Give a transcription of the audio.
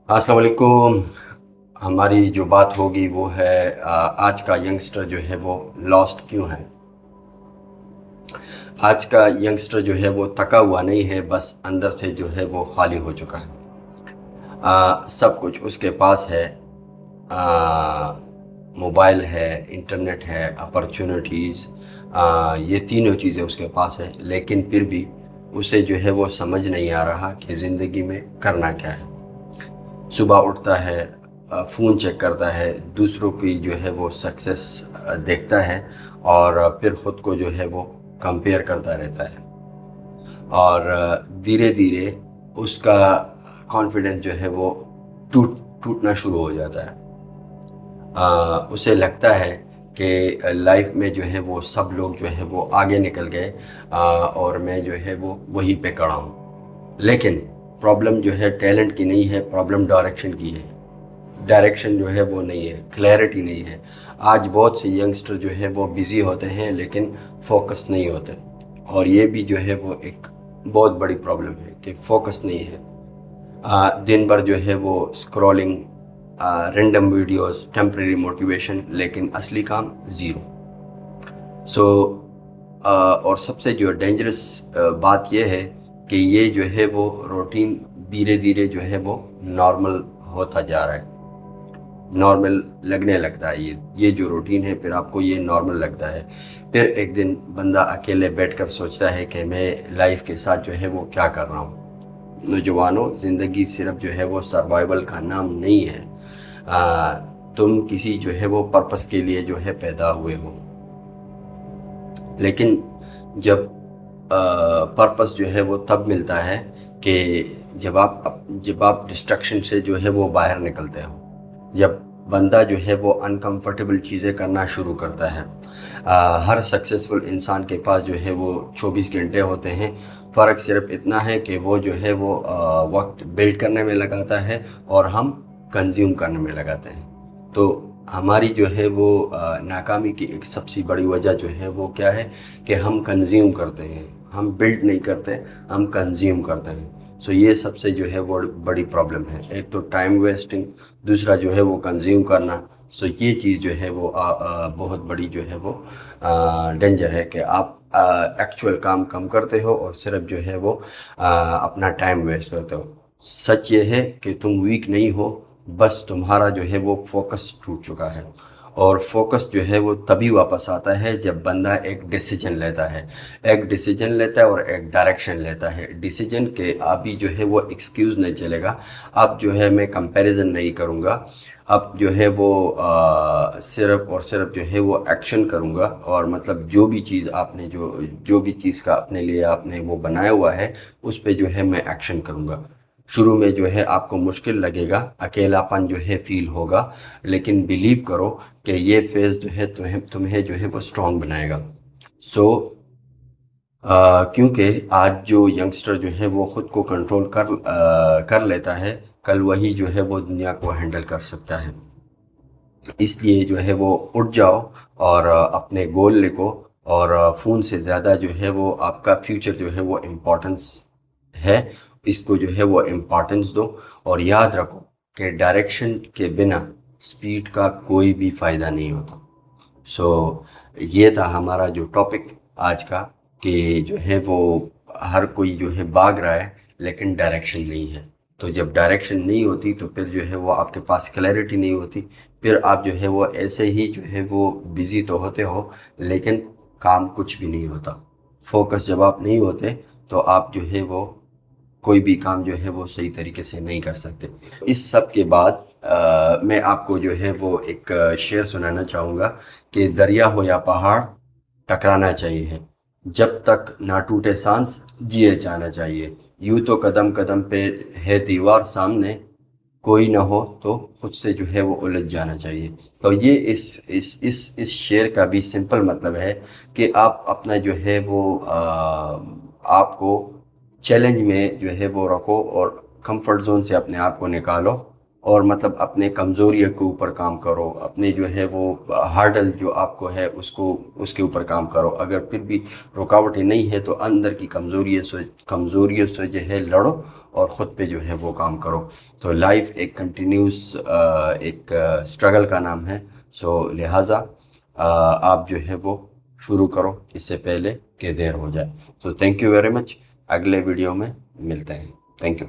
अस्सलाम वालेकुम। हमारी जो बात होगी वो है आज का यंगस्टर जो है वो लॉस्ट क्यों है। आज का यंगस्टर जो है वो थका हुआ नहीं है, बस अंदर से जो है वो खाली हो चुका है। सब कुछ उसके पास है। मोबाइल है, इंटरनेट है, अपॉर्चुनिटीज़, ये तीनों चीज़ें उसके पास है, लेकिन फिर भी उसे जो है वो समझ नहीं आ रहा कि ज़िंदगी में करना क्या है। सुबह उठता है, फ़ोन चेक करता है, दूसरों की जो है वो सक्सेस देखता है और फिर ख़ुद को जो है वो कंपेयर करता रहता है और धीरे धीरे उसका कॉन्फिडेंस जो है वो टूटना शुरू हो जाता है। उसे लगता है कि लाइफ में जो है वो सब लोग जो है वो आगे निकल गए और मैं जो है वो वहीं पे खड़ा हूँ। लेकिन प्रॉब्लम जो है टैलेंट की नहीं है, प्रॉब्लम डायरेक्शन की है। डायरेक्शन जो है वो नहीं है, क्लैरिटी नहीं है। आज बहुत से यंगस्टर जो है वो बिज़ी होते हैं लेकिन फोकस नहीं होते, और ये भी जो है वो एक बहुत बड़ी प्रॉब्लम है कि फोकस नहीं है। दिन भर जो है वो scrolling, random videos, temporary motivation, लेकिन असली काम ज़ीरो। सो और सबसे जो डेंजरस बात यह है कि ये जो है वो रूटीन धीरे धीरे जो है वो नॉर्मल होता जा रहा है, नॉर्मल लगने लगता है। ये जो रूटीन है फिर आपको ये नॉर्मल लगता है। फिर एक दिन बंदा अकेले बैठकर सोचता है कि मैं लाइफ के साथ जो है वो क्या कर रहा हूँ। नौजवानों, ज़िंदगी सिर्फ जो है वो सर्वाइवल का नाम नहीं है। तुम किसी जो है वो पर्पस के लिए जो है पैदा हुए हो, लेकिन जब पर्पस जो है वो तब मिलता है कि जब आप डिस्ट्रक्शन से जो है वो बाहर निकलते हो, जब बंदा जो है वो अनकंफर्टेबल चीज़ें करना शुरू करता है। हर सक्सेसफुल इंसान के पास जो है वो 24 घंटे होते हैं। फ़र्क सिर्फ इतना है कि वो जो है वो वक्त बिल्ड करने में लगाता है और हम कंज्यूम करने में लगाते हैं। तो हमारी जो है वो नाकामी की एक सबसे बड़ी वजह जो है वो क्या है कि हम कंज्यूम करते हैं, हम बिल्ड नहीं करते, हम कंज्यूम करते हैं। सो ये सबसे जो है वो बड़ी प्रॉब्लम है। एक तो टाइम वेस्टिंग, दूसरा जो है वो कंज्यूम करना। सो ये चीज़ जो है वो बहुत बड़ी जो है वो डेंजर है कि आप एक्चुअल काम कम करते हो और सिर्फ जो है वो अपना टाइम वेस्ट करते हो। सच ये है कि तुम वीक नहीं हो, बस तुम्हारा जो है वो फोकस टूट चुका है। और फोकस जो है वो तभी वापस आता है जब बंदा एक डिसीजन लेता है। एक डिसीजन लेता है और एक डायरेक्शन लेता है। डिसीजन के अभी जो है वो एक्सक्यूज़ नहीं चलेगा। अब जो है मैं कंपैरिजन नहीं करूँगा। अब जो है वो सिर्फ और सिर्फ जो है वो एक्शन करूँगा, और मतलब जो भी चीज़ आपने जो भी चीज़ का अपने लिए आपने वो बनाया हुआ है उस पे जो है मैं एक्शन करूँगा। शुरू में जो है आपको मुश्किल लगेगा, अकेलापन जो है फील होगा, लेकिन बिलीव करो कि ये फेज़ जो है तुम्हें जो है वो स्ट्रॉन्ग बनाएगा। सो क्योंकि आज जो यंगस्टर जो है वो ख़ुद को कंट्रोल कर लेता है, कल वही जो है वो दुनिया को हैंडल कर सकता है। इसलिए जो है वो उठ जाओ और अपने गोल लिखो, और फ़ोन से ज़्यादा जो है वो आपका फ्यूचर जो है वो इम्पोर्टेंस है। इसको जो है वो इम्पोर्टेंस दो, और याद रखो कि डायरेक्शन के बिना स्पीड का कोई भी फ़ायदा नहीं होता। सो ये था हमारा जो टॉपिक आज का, कि जो है वो हर कोई जो है भाग रहा है लेकिन डायरेक्शन नहीं है। तो जब डायरेक्शन नहीं होती तो फिर जो है वो आपके पास क्लैरिटी नहीं होती। फिर आप जो है वो ऐसे ही जो है वो बिज़ी तो होते हो लेकिन काम कुछ भी नहीं होता। फोकस जब आप नहीं होते तो आप जो है वो कोई भी काम जो है वो सही तरीके से नहीं कर सकते। इस सब के बाद मैं आपको जो है वो एक शेर सुनाना चाहूँगा कि दरिया हो या पहाड़, टकराना चाहिए। जब तक ना टूटे सांस, जिए जाना चाहिए। यूँ तो कदम कदम पे है दीवार सामने, कोई ना हो तो खुद से जो है वो उलझ जाना चाहिए। तो ये इस शेर का भी सिंपल मतलब है कि आप अपना जो है वो आपको चैलेंज में जो है वो रखो और कंफर्ट जोन से अपने आप को निकालो, और मतलब अपने कमज़ोरी के ऊपर काम करो। अपने जो है वो हार्डल जो आपको है उसको उसके ऊपर काम करो। अगर फिर भी रुकावटें नहीं है तो अंदर की कमज़ोरियों से जो है लड़ो اور خود پہ جو ہے وہ کام کرو. تو لائف ایک کنٹینیوس ایک اسٹرگل کا نام ہے. سو لہٰذا آپ جو ہے وہ شروع کرو اس سے پہلے کہ دیر ہو جائے. تو تھینک یو ویری مچ. اگلے ویڈیو میں ملتے ہیں. Thank you.